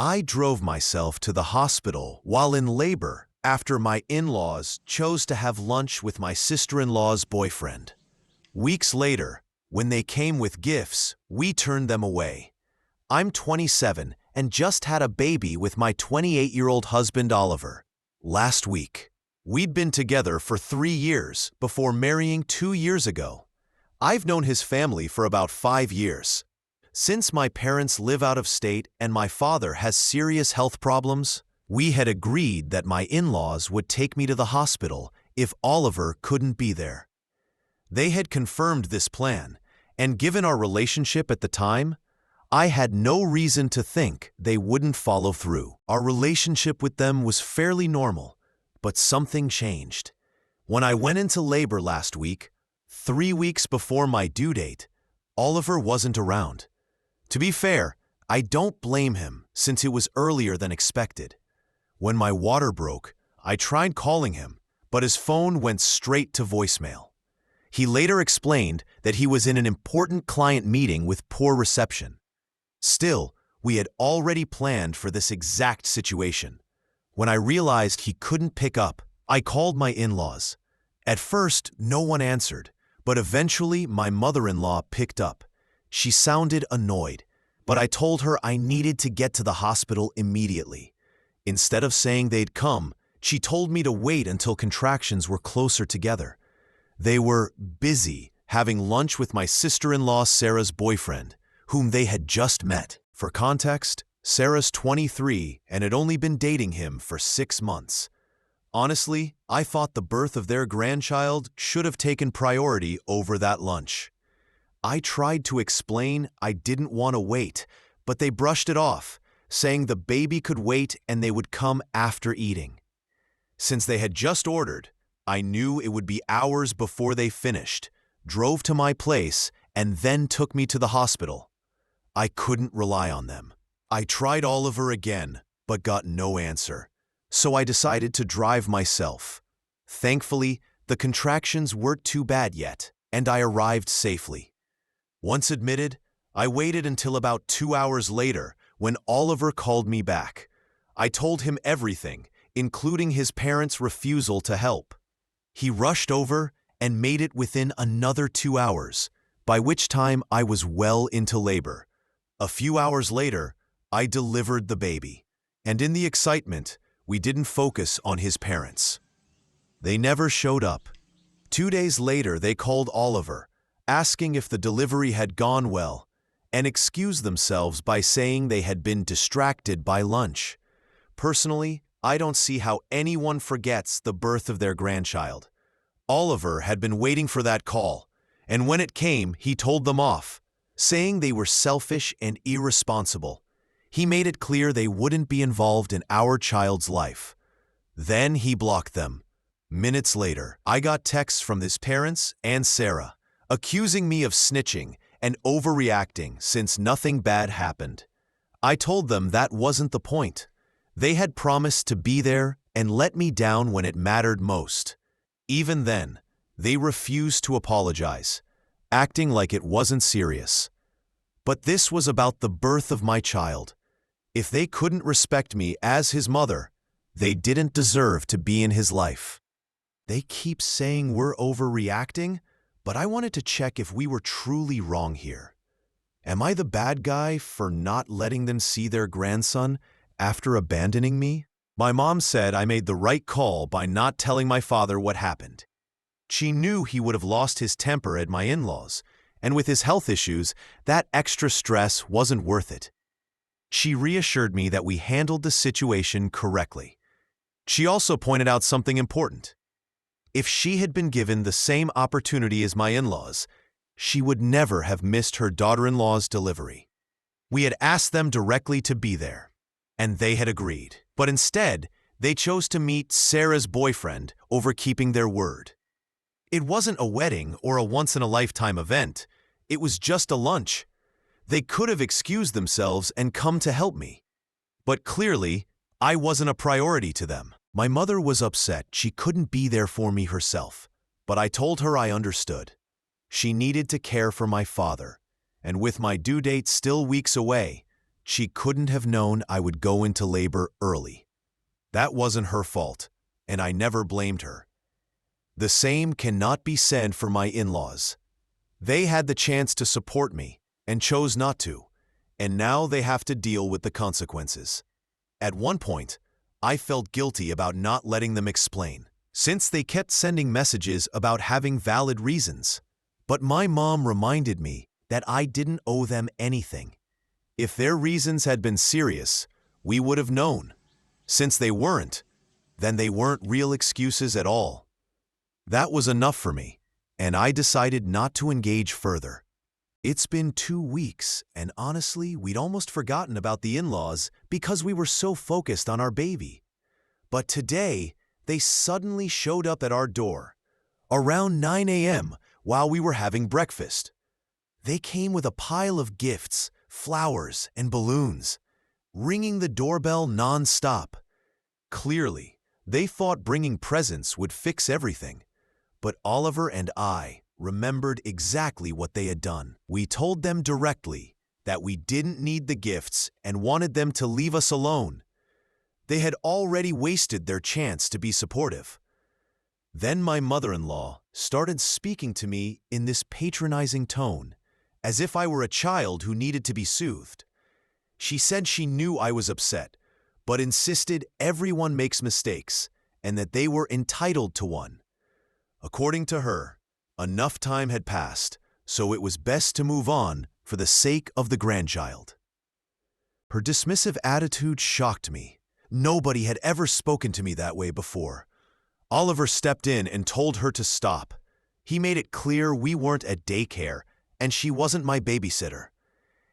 I drove myself to the hospital while in labor after my in-laws chose to have lunch with my sister-in-law's boyfriend. Weeks later, when they came with gifts, we turned them away. I'm 27 and just had a baby with my 28-year-old husband Oliver. Last week, we'd been together for 3 years before marrying 2 years ago. I've known his family for about 5 years. Since my parents live out of state and my father has serious health problems, we had agreed that my in-laws would take me to the hospital if Oliver couldn't be there. They had confirmed this plan, and given our relationship at the time, I had no reason to think they wouldn't follow through. Our relationship with them was fairly normal, but something changed. When I went into labor last week, 3 weeks before my due date, Oliver wasn't around. To be fair, I don't blame him since it was earlier than expected. When my water broke, I tried calling him, but his phone went straight to voicemail. He later explained that he was in an important client meeting with poor reception. Still, we had already planned for this exact situation. When I realized he couldn't pick up, I called my in-laws. At first, no one answered, but eventually my mother-in-law picked up. She sounded annoyed, but I told her I needed to get to the hospital immediately. Instead of saying they'd come, she told me to wait until contractions were closer together. They were busy having lunch with my sister-in-law Sarah's boyfriend, whom they had just met. For context, Sarah's 23 and had only been dating him for 6 months. Honestly, I thought the birth of their grandchild should have taken priority over that lunch. I tried to explain I didn't want to wait, but they brushed it off, saying the baby could wait and they would come after eating. Since they had just ordered, I knew it would be hours before they finished, drove to my place, and then took me to the hospital. I couldn't rely on them. I tried Oliver again, but got no answer, so I decided to drive myself. Thankfully, the contractions weren't too bad yet, and I arrived safely. Once admitted, I waited until about 2 hours later when Oliver called me back. I told him everything, including his parents' refusal to help. He rushed over and made it within another 2 hours, by which time I was well into labor. A few hours later, I delivered the baby, and in the excitement, we didn't focus on his parents. They never showed up. 2 days later, they called Oliver, asking if the delivery had gone well, and excused themselves by saying they had been distracted by lunch. Personally, I don't see how anyone forgets the birth of their grandchild. Oliver had been waiting for that call, and when it came, he told them off, saying they were selfish and irresponsible. He made it clear they wouldn't be involved in our child's life. Then he blocked them. Minutes later, I got texts from his parents and Sarah, accusing me of snitching and overreacting since nothing bad happened. I told them that wasn't the point. They had promised to be there and let me down when it mattered most. Even then, they refused to apologize, acting like it wasn't serious. But this was about the birth of my child. If they couldn't respect me as his mother, they didn't deserve to be in his life. They keep saying we're overreacting, but I wanted to check if we were truly wrong here. Am I the bad guy for not letting them see their grandson after abandoning me? My mom said I made the right call by not telling my father what happened. She knew he would have lost his temper at my in-laws, and with his health issues, that extra stress wasn't worth it. She reassured me that we handled the situation correctly. She also pointed out something important. If she had been given the same opportunity as my in-laws, she would never have missed her daughter-in-law's delivery. We had asked them directly to be there, and they had agreed. But instead, they chose to meet Sarah's boyfriend over keeping their word. It wasn't a wedding or a once-in-a-lifetime event. It was just a lunch. They could have excused themselves and come to help me. But clearly, I wasn't a priority to them. My mother was upset she couldn't be there for me herself, but I told her I understood. She needed to care for my father, and with my due date still weeks away, She couldn't have known I would go into labor early. That wasn't her fault, and I never blamed her. The same cannot be said for my in-laws. They had the chance to support me and chose not to, and now they have to deal with the consequences. At one point, I felt guilty about not letting them explain, since they kept sending messages about having valid reasons. But my mom reminded me that I didn't owe them anything. If their reasons had been serious, we would have known. Since they weren't, then they weren't real excuses at all. That was enough for me, and I decided not to engage further. It's been 2 weeks, and honestly, we'd almost forgotten about the in-laws because we were so focused on our baby. But today, they suddenly showed up at our door, around 9 a.m. while we were having breakfast. They came with a pile of gifts, flowers, and balloons, ringing the doorbell non-stop. Clearly, they thought bringing presents would fix everything. But Oliver and I remembered exactly what they had done. We told them directly that we didn't need the gifts and wanted them to leave us alone. They had already wasted their chance to be supportive. Then my mother-in-law started speaking to me in this patronizing tone, as if I were a child who needed to be soothed. She said she knew I was upset, but insisted everyone makes mistakes and that they were entitled to one. According to her, enough time had passed, so it was best to move on for the sake of the grandchild. Her dismissive attitude shocked me. Nobody had ever spoken to me that way before. Oliver stepped in and told her to stop. He made it clear we weren't at daycare and she wasn't my babysitter.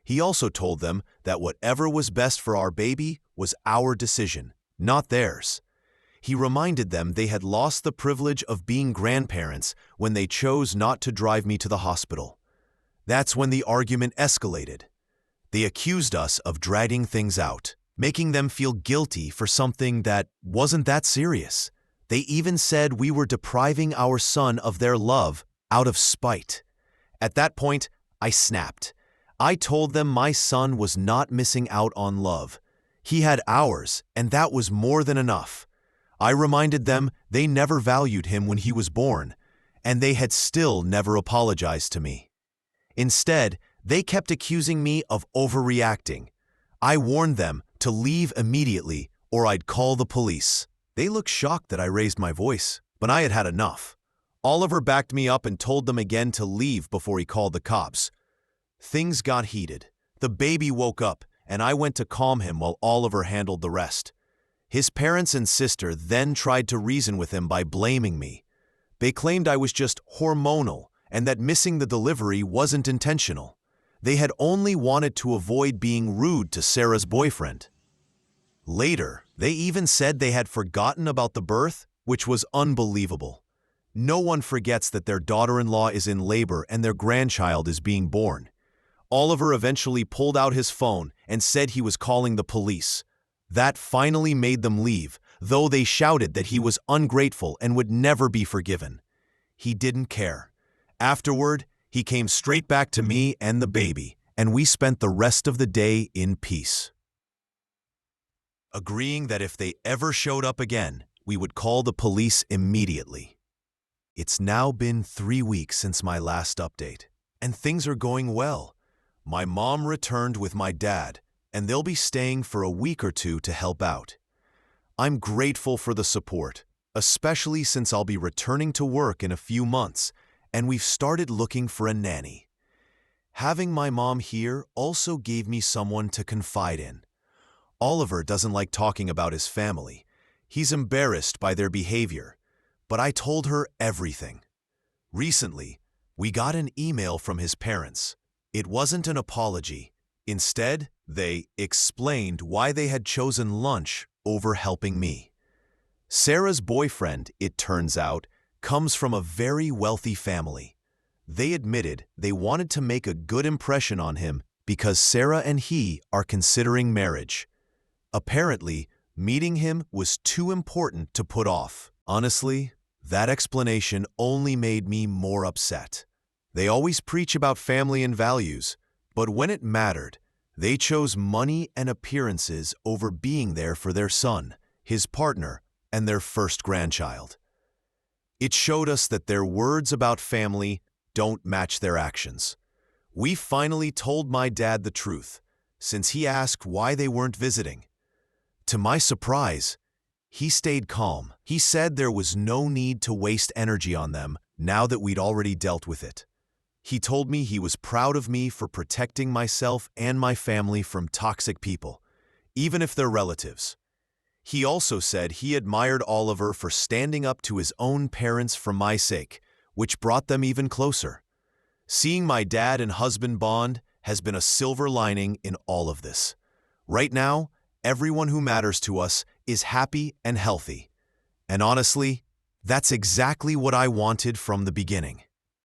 He also told them that whatever was best for our baby was our decision, not theirs. He reminded them they had lost the privilege of being grandparents when they chose not to drive me to the hospital. That's when the argument escalated. They accused us of dragging things out, making them feel guilty for something that wasn't that serious. They even said we were depriving our son of their love out of spite. At that point, I snapped. I told them my son was not missing out on love. He had ours, and that was more than enough. I reminded them they never valued him when he was born, and they had still never apologized to me. Instead, they kept accusing me of overreacting. I warned them to leave immediately or I'd call the police. They looked shocked that I raised my voice, but I had had enough. Oliver backed me up and told them again to leave before he called the cops. Things got heated. The baby woke up, and I went to calm him while Oliver handled the rest. His parents and sister then tried to reason with him by blaming me. They claimed I was just hormonal and that missing the delivery wasn't intentional. They had only wanted to avoid being rude to Sarah's boyfriend. Later, they even said they had forgotten about the birth, which was unbelievable. No one forgets that their daughter-in-law is in labor and their grandchild is being born. Oliver eventually pulled out his phone and said he was calling the police. That finally made them leave, though they shouted that he was ungrateful and would never be forgiven. He didn't care. Afterward, he came straight back to me and the baby, and we spent the rest of the day in peace, agreeing that if they ever showed up again, we would call the police immediately. It's now been 3 weeks since my last update, and things are going well. My mom returned with my dad, and they'll be staying for a week or two to help out. I'm grateful for the support, especially since I'll be returning to work in a few months, and we've started looking for a nanny. Having my mom here also gave me someone to confide in. Oliver doesn't like talking about his family. He's embarrassed by their behavior, but I told her everything. Recently, we got an email from his parents. It wasn't an apology. Instead, they explained why they had chosen lunch over helping me. Sarah's boyfriend, it turns out, comes from a very wealthy family. They admitted they wanted to make a good impression on him because Sarah and he are considering marriage. Apparently, meeting him was too important to put off. Honestly, that explanation only made me more upset. They always preach about family and values, but when it mattered, They chose money and appearances over being there for their son, his partner, and their first grandchild. It showed us that their words about family don't match their actions. We finally told my dad the truth, since he asked why they weren't visiting. To my surprise, he stayed calm. He said there was no need to waste energy on them now that we'd already dealt with it. He told me he was proud of me for protecting myself and my family from toxic people, even if they're relatives. He also said he admired Oliver for standing up to his own parents for my sake, which brought them even closer. Seeing my dad and husband bond has been a silver lining in all of this. Right now, everyone who matters to us is happy and healthy. And honestly, that's exactly what I wanted from the beginning.